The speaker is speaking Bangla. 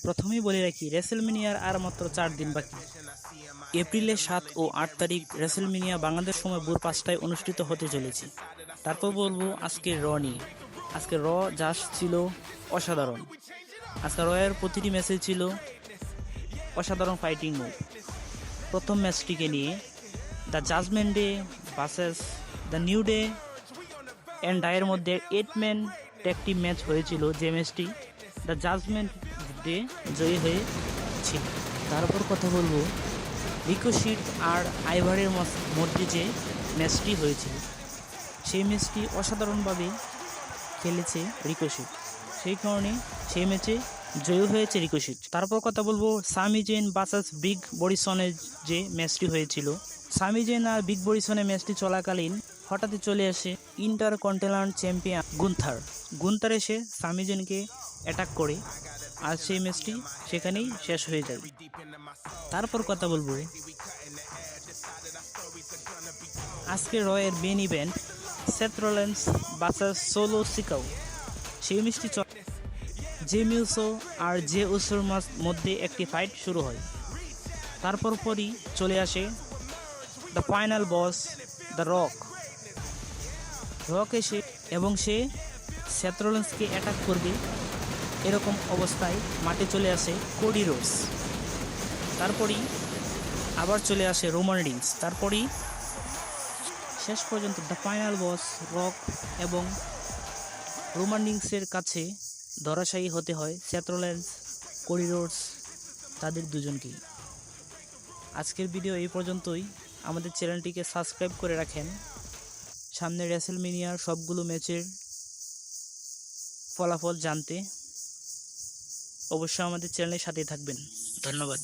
প্রথমেই বলে রাখি, রেসেলমেনিয়ার আর মাত্র 4 দিন বাকি। এপ্রিলের 7 ও 8 তারিখ রেসেলমেনিয়া বাংলাদেশ সময় ভোর 5টায় অনুষ্ঠিত হতে চলেছে। তারপর বলবো আজকের র নিয়ে। আজকে র জাস্ট ছিল অসাধারণ। আজকে রয়ের প্রতিটি ম্যাচে ছিল অসাধারণ ফাইটিং মুভ। প্রথম ম্যাচটিকে নিয়ে the Judgment Day versus the New Day and ডায়ের মধ্যে 8-ম্যান ট্যাগ টিম ম্যাচ হয়েছিল, যে ম্যাচটি দ্য জাজমেন্ট ডে জয়ী হয়েছিল। তারপর কথা বলবো রিকোশিট আর আইভারের মধ্যে যে ম্যাচটি হয়েছিল, সেই ম্যাচটি অসাধারণভাবে খেলেছে রিকোশিট, সেই কারণে সেই ম্যাচে জয়ী হয়েছে রিকোশিট। তারপর কথা বলবো সামি জেন ভার্সেস বিগ বরিসনের যে ম্যাচটি হয়েছিল। সামি জেন আর বিগ বরিসনের ম্যাচটি চলাকালীন হঠাৎই চলে আসে ইন্টারকন্টিনেন্টাল চ্যাম্পিয়ন গুন্থার এসে সামি জেনকে অ্যাটাক করে, আর সেই ম্যাচটি সেখানেই শেষ হয়ে যায়। তারপর কথা বলবো আজকে রয়ের main event Seth Rollins versus Solo Sikoa. সেই ম্যাচটি জে মিউসো আর জে উসোর মধ্যে একটি ফাইট শুরু হয়। তারপর পরই চলে আসে the final boss the rock এসে এবং সে সেথ রলিন্সকে অ্যাটাক করবে, এরকম অবস্থায় মাঠে চলে আসে কোডি রোডস। তারপরই আবার চলে আসে রোমান রিন্স। তারপরই শেষ পর্যন্ত দ্য ফাইনাল বস রক এবং রোমান রিন্সের কাছে ধরাশায়ী হতে হয় সেথ রলিন্স, কোডি রোডস, তাদের দুজনকেই। আজকের ভিডিও এই পর্যন্তই। আমাদের চ্যানেলটিকে সাবস্ক্রাইব করে রাখেন সামনে রেসেলমেনিয়ার সবগুলো ম্যাচের ফলাফল জানতে। অবশ্যই আমাদের চ্যানেলের সাথেই থাকবেন। ধন্যবাদ।